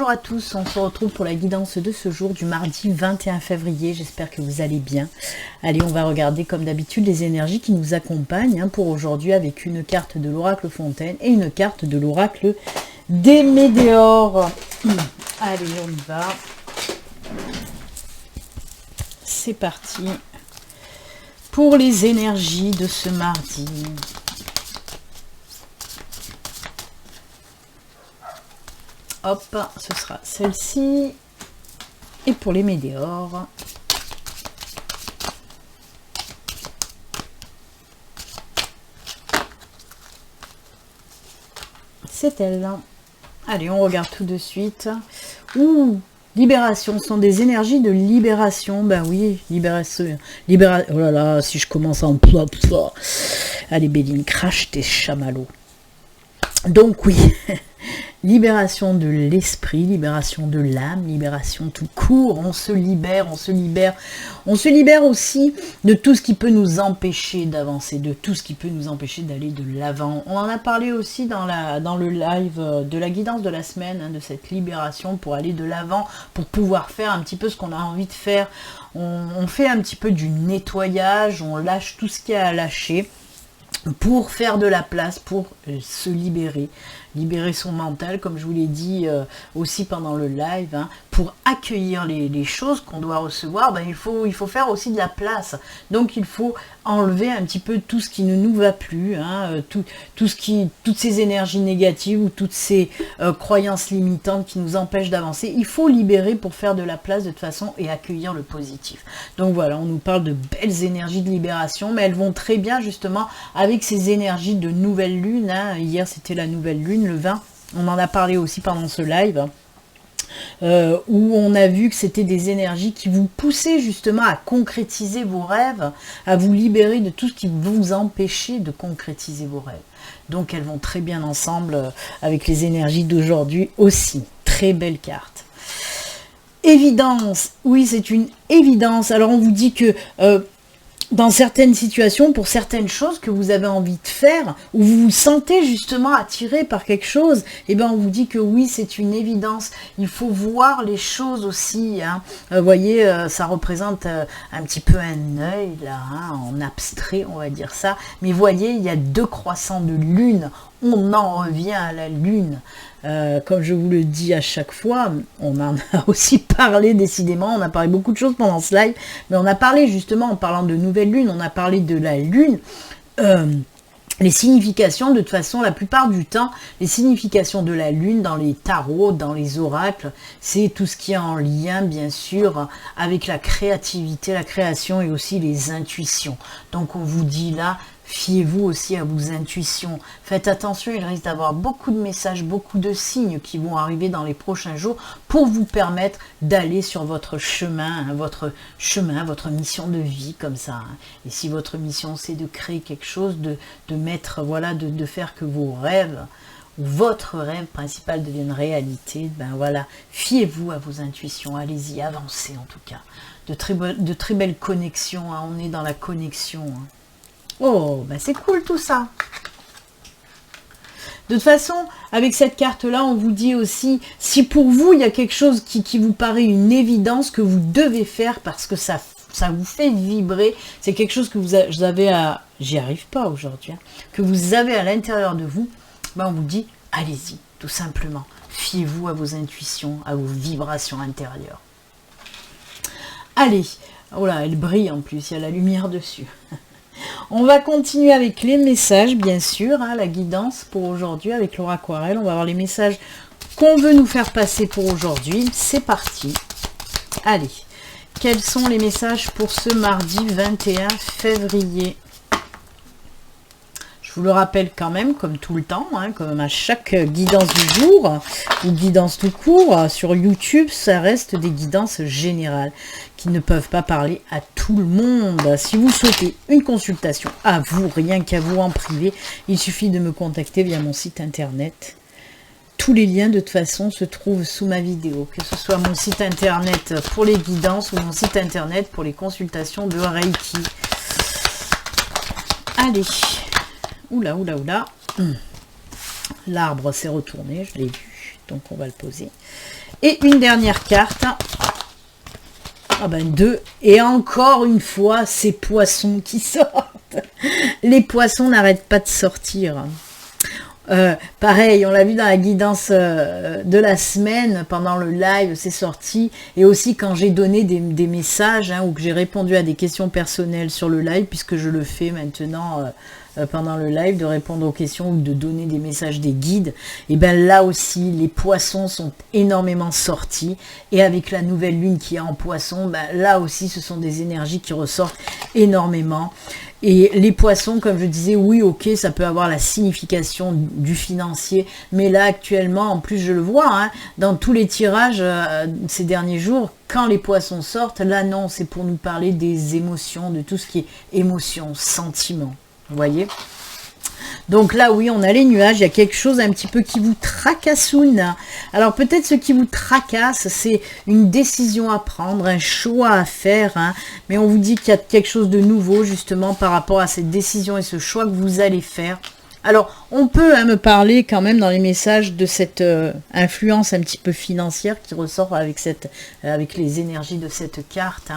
bonjour à tous, on se retrouve pour la guidance de ce jour du mardi 21 février, j'espère que vous allez bien. Allez, on va regarder comme d'habitude les énergies qui nous accompagnent pour aujourd'hui avec une carte de l'oracle Fontaine et une carte de l'oracle des Météores. Allez, on y va. C'est parti pour les énergies de ce mardi. Hop, ce sera celle-ci. Et pour les Météores, c'est elle. Allez, on regarde tout de suite. Ouh, libération, ce sont des énergies de libération. Ben oui, libération. Oh là là, si je commence en plop, allez, Béline, crache tes chamallows. Donc oui, libération de l'esprit, libération de l'âme, libération tout court, on se libère aussi de tout ce qui peut nous empêcher d'avancer, de tout ce qui peut nous empêcher d'aller de l'avant. On en a parlé aussi dans le live de la guidance de la semaine, de cette libération pour aller de l'avant, pour pouvoir faire un petit peu ce qu'on a envie de faire. On fait un petit peu du nettoyage, on lâche tout ce qu'il y a à lâcher, pour faire de la place, pour se libérer son mental, comme je vous l'ai dit aussi pendant le live, pour accueillir les choses qu'on doit recevoir, il faut faire aussi de la place. Donc il faut enlever un petit peu tout ce qui ne nous va plus, toutes ces énergies négatives ou toutes ces croyances limitantes qui nous empêchent d'avancer. Il faut libérer pour faire de la place de toute façon et accueillir le positif. Donc voilà, on nous parle de belles énergies de libération, mais elles vont très bien justement avec ces énergies de nouvelle lune. Hier c'était la nouvelle lune, le 20, on en a parlé aussi pendant ce live, où on a vu que c'était des énergies qui vous poussaient justement à concrétiser vos rêves, à vous libérer de tout ce qui vous empêchait de concrétiser vos rêves. Donc elles vont très bien ensemble avec les énergies d'aujourd'hui aussi. Très belle carte. Évidence, oui, c'est une évidence. Alors on vous dit que dans certaines situations, pour certaines choses que vous avez envie de faire, où vous vous sentez justement attiré par quelque chose, on vous dit que oui, c'est une évidence. Il faut voir les choses aussi. Vous voyez, ça représente un petit peu un œil, là, en abstrait, on va dire ça. Mais voyez, il y a 2 croissants de lune. On en revient à la lune. Comme je vous le dis à chaque fois, on en a aussi parlé décidément, on a parlé beaucoup de choses pendant ce live, mais on a parlé justement, en parlant de nouvelle lune, on a parlé de la lune, les significations, de toute façon, la plupart du temps, les significations de la lune dans les tarots, dans les oracles, c'est tout ce qui est en lien, bien sûr, avec la créativité, la création et aussi les intuitions. Donc on vous dit là, fiez-vous aussi à vos intuitions. Faites attention, il risque d'avoir beaucoup de messages, beaucoup de signes qui vont arriver dans les prochains jours pour vous permettre d'aller sur votre chemin, votre mission de vie comme ça. Et si votre mission c'est de créer quelque chose, de mettre, voilà, de faire que vos rêves, ou votre rêve principal devienne réalité, fiez-vous à vos intuitions, allez-y, avancez en tout cas. De très belles connexions, on est dans la connexion. Oh, c'est cool tout ça. De toute façon, avec cette carte-là, on vous dit aussi, si pour vous, il y a quelque chose qui vous paraît une évidence que vous devez faire parce que ça vous fait vibrer, c'est quelque chose que vous avez à... J'y arrive pas aujourd'hui. Que vous avez à l'intérieur de vous, on vous dit, allez-y, tout simplement. Fiez-vous à vos intuitions, à vos vibrations intérieures. Allez. Oh là, elle brille en plus, il y a la lumière dessus. On va continuer avec les messages, bien sûr, la guidance pour aujourd'hui avec Laura Aquarelle. On va voir les messages qu'on veut nous faire passer pour aujourd'hui. C'est parti. Allez, quels sont les messages pour ce mardi 21 février ? Je vous le rappelle quand même, comme tout le temps, comme à chaque guidance du jour, ou guidance tout court, sur YouTube, ça reste des guidances générales qui ne peuvent pas parler à tout le monde. Si vous souhaitez une consultation à vous, rien qu'à vous en privé, il suffit de me contacter via mon site internet. Tous les liens de toute façon se trouvent sous ma vidéo, que ce soit mon site internet pour les guidances ou mon site internet pour les consultations de Reiki. Allez. Oula. L'arbre s'est retourné, je l'ai vu, donc on va le poser. Et une dernière carte. Ah ben 2. Et encore une fois, ces poissons qui sortent. Les poissons n'arrêtent pas de sortir. Pareil, on l'a vu dans la guidance de la semaine, pendant le live, c'est sorti. Et aussi quand j'ai donné des messages, ou que j'ai répondu à des questions personnelles sur le live, puisque je le fais maintenant pendant le live, de répondre aux questions ou de donner des messages des guides. Et bien là aussi, les poissons sont énormément sortis. Et avec la nouvelle lune qui est en poisson, ben là aussi, ce sont des énergies qui ressortent énormément. Et les poissons, comme je disais, oui, ok, ça peut avoir la signification du financier, mais là, actuellement, en plus, je le vois, dans tous les tirages ces derniers jours, quand les poissons sortent, là, non, c'est pour nous parler des émotions, de tout ce qui est émotion, sentiment, vous voyez ? Donc là, oui, on a les nuages, il y a quelque chose un petit peu qui vous tracassoune. Alors peut-être ce qui vous tracasse, c'est une décision à prendre, un choix à faire, mais on vous dit qu'il y a quelque chose de nouveau justement par rapport à cette décision et ce choix que vous allez faire. Alors, on peut me parler quand même dans les messages de cette influence un petit peu financière qui ressort avec les énergies de cette carte.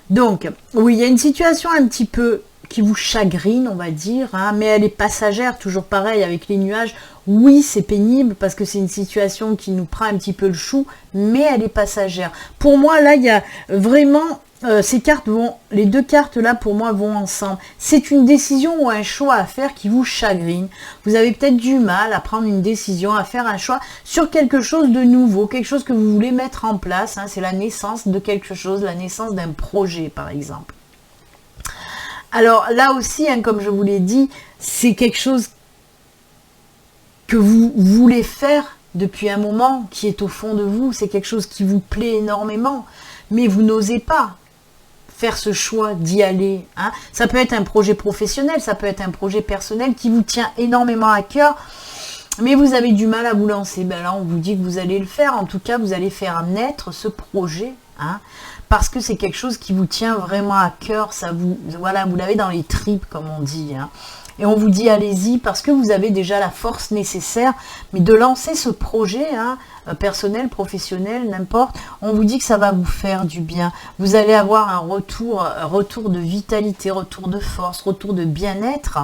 Donc, oui, il y a une situation un petit peu qui vous chagrine, on va dire, mais elle est passagère, toujours pareil avec les nuages. Oui, c'est pénible parce que c'est une situation qui nous prend un petit peu le chou, mais elle est passagère. Pour moi, là, il y a vraiment... ces cartes les deux cartes là pour moi vont ensemble. C'est une décision ou un choix à faire qui vous chagrine. Vous avez peut-être du mal à prendre une décision, à faire un choix sur quelque chose de nouveau, quelque chose que vous voulez mettre en place. C'est la naissance de quelque chose, la naissance d'un projet par exemple. Alors là aussi, comme je vous l'ai dit, c'est quelque chose que vous voulez faire depuis un moment, qui est au fond de vous. C'est quelque chose qui vous plaît énormément, mais vous n'osez pas faire ce choix d'y aller. Ça peut être un projet professionnel, ça peut être un projet personnel qui vous tient énormément à cœur, mais vous avez du mal à vous lancer. Ben là, on vous dit que vous allez le faire. En tout cas, vous allez faire naître ce projet, parce que c'est quelque chose qui vous tient vraiment à cœur. Ça voilà, vous l'avez dans les tripes, comme on dit. Et on vous dit allez-y parce que vous avez déjà la force nécessaire, mais de lancer ce projet, personnel, professionnel, n'importe, on vous dit que ça va vous faire du bien. Vous allez avoir un retour de vitalité, retour de force, retour de bien-être.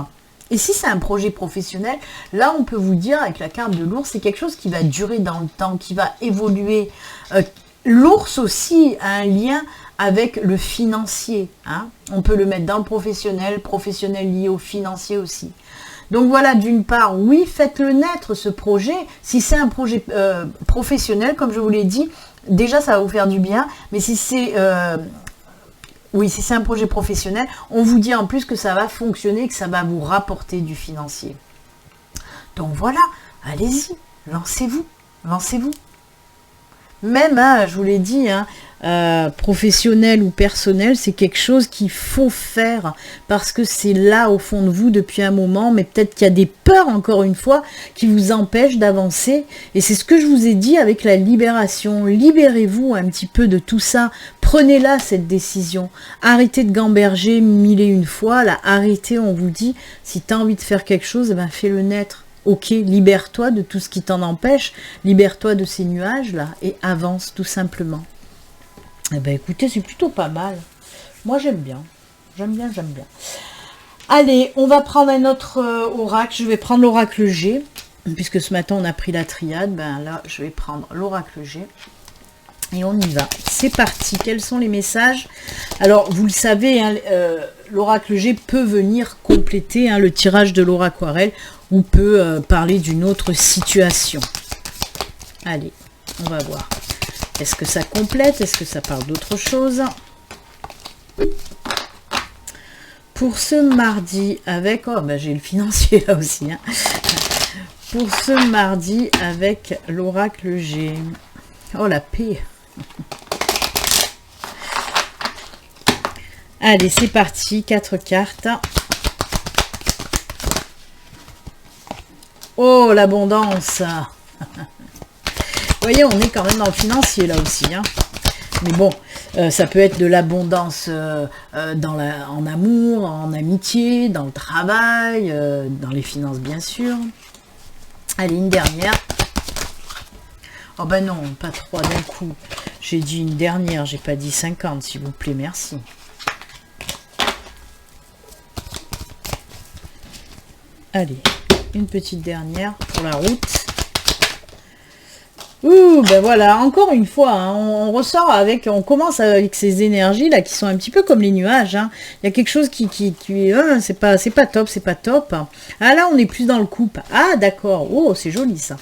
Et si c'est un projet professionnel, là on peut vous dire avec la carte de l'ours, c'est quelque chose qui va durer dans le temps, qui va évoluer. L'ours aussi a un lien avec le financier. On peut le mettre dans le professionnel lié au financier aussi. Donc voilà, d'une part, oui, faites-le naître ce projet. Si c'est un projet professionnel, comme je vous l'ai dit, déjà ça va vous faire du bien. Mais si c'est si c'est un projet professionnel, on vous dit en plus que ça va fonctionner, que ça va vous rapporter du financier. Donc voilà, allez-y, lancez-vous. Même, je vous l'ai dit, professionnel ou personnel, c'est quelque chose qu'il faut faire parce que c'est là au fond de vous depuis un moment, mais peut-être qu'il y a des peurs, encore une fois, qui vous empêchent d'avancer. Et c'est ce que je vous ai dit avec la libération. Libérez-vous un petit peu de tout ça. Prenez-la, cette décision. Arrêtez de gamberger 1001 fois. Là, arrêtez, on vous dit, si tu as envie de faire quelque chose, fais-le naître. Ok, libère-toi de tout ce qui t'en empêche, libère-toi de ces nuages-là et avance tout simplement. Eh bien écoutez, c'est plutôt pas mal. Moi j'aime bien. J'aime bien. Allez, on va prendre un autre oracle. Je vais prendre l'oracle G, puisque ce matin on a pris la triade. Là, je vais prendre l'oracle G. Et on y va. C'est parti. Quels sont les messages? Alors, vous le savez, l'oracle G peut venir compléter le tirage de l'aura aquarelle ou peut parler d'une autre situation. Allez, on va voir. Est-ce que ça complète? Est-ce que ça parle d'autre chose? Pour ce mardi, avec... Oh, j'ai le financier là aussi. Pour ce mardi, avec l'oracle G. Oh, la paix. Allez, c'est parti. 4 cartes. Oh, l'abondance. Vous voyez, on est quand même dans le financier là aussi. Mais bon, ça peut être de l'abondance en amour, en amitié, dans le travail, dans les finances bien sûr. Allez, une dernière. Oh ben non, pas 3 d'un coup. J'ai dit une dernière, j'ai pas dit 50, s'il vous plaît, merci. Allez, une petite dernière pour la route. Ouh, ben voilà, encore une fois, hein, on ressort avec, on commence avec ces énergies là qui sont un petit peu comme les nuages. Hein. Il y a quelque chose qui c'est pas top, c'est pas top. Ah là, on est plus dans le couple. Ah d'accord, oh c'est joli ça.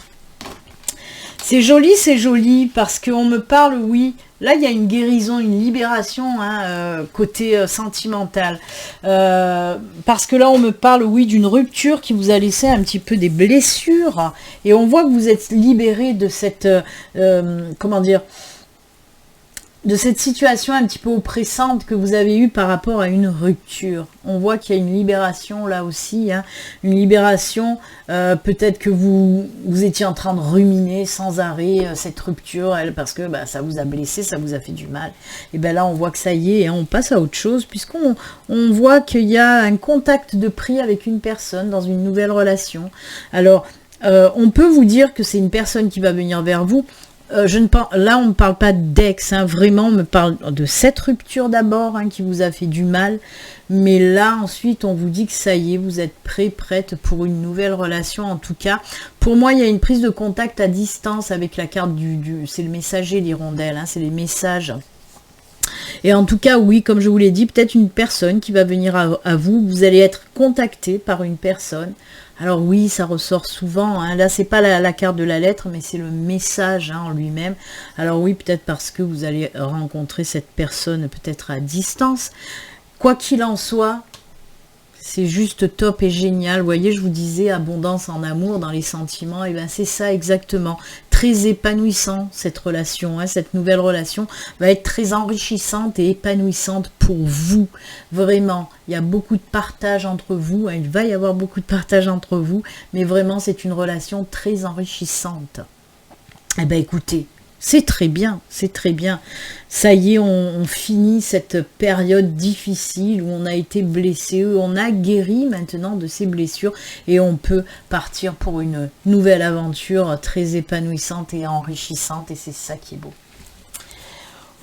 C'est joli, parce qu'on me parle, oui, là il y a une guérison, une libération, hein, côté sentimental. Parce que là on me parle, oui, d'une rupture qui vous a laissé un petit peu des blessures. Et on voit que vous êtes libéré de cette, comment dire, de cette situation un petit peu oppressante que vous avez eue par rapport à une rupture. On voit qu'il y a une libération là aussi, hein, une libération, peut-être que vous étiez en train de ruminer sans arrêt cette rupture, parce que bah, ça vous a blessé, ça vous a fait du mal. Et bien là, on voit que ça y est, hein, on passe à autre chose, puisqu'on voit qu'il y a un contact de prix avec une personne dans une nouvelle relation. Alors, on peut vous dire que c'est une personne qui va venir vers vous. Là, on ne parle pas d'ex, hein, vraiment, on me parle de cette rupture d'abord, hein, qui vous a fait du mal. Mais là, ensuite, on vous dit que ça y est, vous êtes prête pour une nouvelle relation. En tout cas, pour moi, il y a une prise de contact à distance avec la carte c'est le messager, l'hirondelle, hein, c'est les messages. Et en tout cas, oui, comme je vous l'ai dit, peut-être une personne qui va venir à vous. Vous allez être contacté par une personne. Alors oui, ça ressort souvent. Hein. Là, c'est pas la carte de la lettre, mais c'est le message, hein, en lui-même. Alors oui, peut-être parce que vous allez rencontrer cette personne peut-être à distance. Quoi qu'il en soit, c'est juste top et génial. Vous voyez, je vous disais abondance en amour, dans les sentiments. Et bien c'est ça exactement. Très épanouissant cette relation, hein, cette nouvelle relation va être très enrichissante et épanouissante pour vous. Vraiment, il y a beaucoup de partage entre vous. Hein, il va y avoir beaucoup de partage entre vous. Mais vraiment, c'est une relation très enrichissante. Eh bien écoutez, c'est très bien, c'est très bien. Ça y est, on finit cette période difficile où on a été blessé, où on a guéri maintenant de ces blessures et on peut partir pour une nouvelle aventure très épanouissante et enrichissante et c'est ça qui est beau.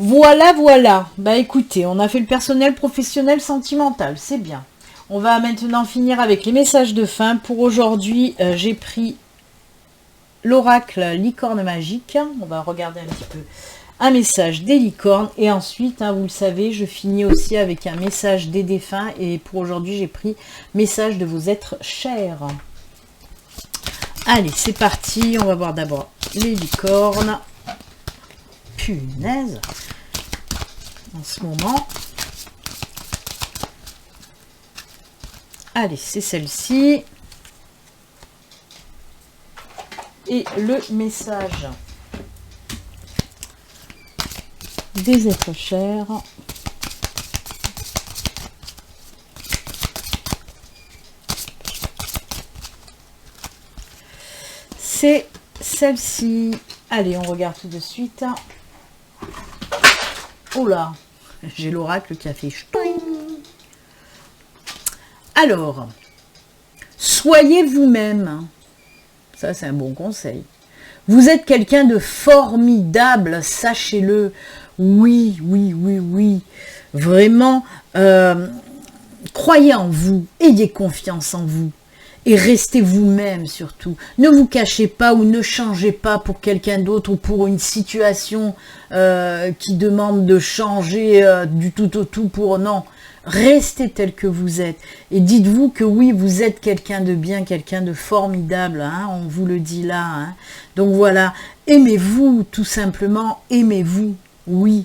Voilà, voilà. Bah écoutez, on a fait le personnel, professionnel, sentimental, c'est bien. On va maintenant finir avec les messages de fin. Pour aujourd'hui, j'ai pris l'oracle licorne magique. On va regarder un petit peu un message des licornes. Et ensuite, hein, vous le savez, je finis aussi avec un message des défunts. Et pour aujourd'hui, j'ai pris message de vos êtres chers. Allez, c'est parti. On va voir d'abord les licornes. Punaise. En ce moment. Allez, c'est celle-ci. Et le message des êtres chers. C'est celle-ci. Allez, on regarde tout de suite. Oh là, j'ai l'oracle qui a fait ch'toing. Alors, soyez vous-même. Ça, c'est un bon conseil. Vous êtes quelqu'un de formidable, sachez-le. Oui, oui, oui, oui. Vraiment, croyez en vous, ayez confiance en vous. Et restez vous-même surtout. Ne vous cachez pas ou ne changez pas pour quelqu'un d'autre ou pour une situation qui demande de changer du tout au tout pour... Non, restez tel que vous êtes. Et dites-vous que oui, vous êtes quelqu'un de bien, quelqu'un de formidable. Hein, on vous le dit là. Hein. Donc voilà, aimez-vous tout simplement, aimez-vous. Oui.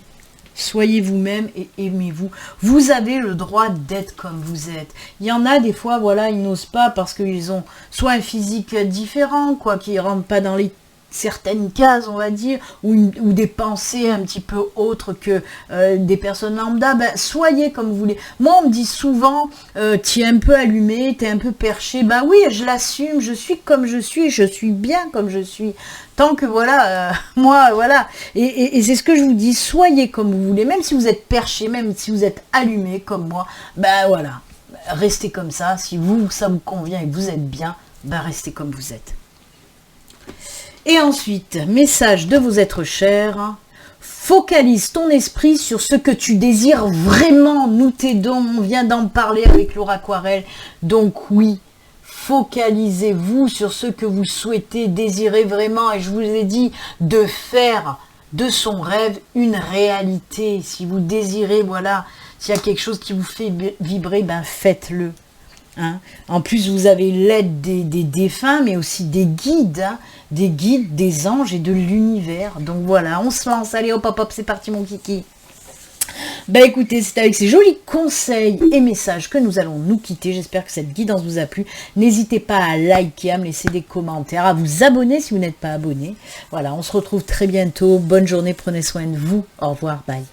Soyez vous-même et aimez-vous. Vous avez le droit d'être comme vous êtes. Il y en a des fois, voilà, ils n'osent pas parce qu'ils ont soit un physique différent, quoi, qui ne rentre pas dans les certaines cases, on va dire, ou des pensées un petit peu autres que des personnes lambda. Ben, soyez comme vous voulez. Moi, on me dit souvent, tu es un peu allumé, tu es un peu perché. Ben oui, je l'assume, je suis comme je suis bien comme je suis. Tant que voilà, moi, voilà. Et c'est ce que je vous dis, soyez comme vous voulez, même si vous êtes perché, même si vous êtes allumé comme moi, ben voilà, restez comme ça. Si ça vous convient et que vous êtes bien, ben restez comme vous êtes. Et ensuite, message de vos êtres chers. Focalise ton esprit sur ce que tu désires vraiment. Nous t'aidons, on vient d'en parler avec Laura Aquarelle. Donc oui, focalisez-vous sur ce que vous souhaitez, désirez vraiment. Et je vous ai dit de faire de son rêve une réalité. Si vous désirez, voilà, s'il y a quelque chose qui vous fait vibrer, ben faites-le. Hein. En plus, vous avez l'aide des défunts, mais aussi des guides, hein, des anges et de l'univers. Donc voilà, on se lance. Allez, hop, hop, hop, c'est parti, mon kiki. Ben écoutez, c'est avec ces jolis conseils et messages que nous allons nous quitter. J'espère que cette guidance vous a plu. N'hésitez pas à liker, à me laisser des commentaires, à vous abonner si vous n'êtes pas abonné. Voilà, on se retrouve très bientôt. Bonne journée, prenez soin de vous. Au revoir, bye.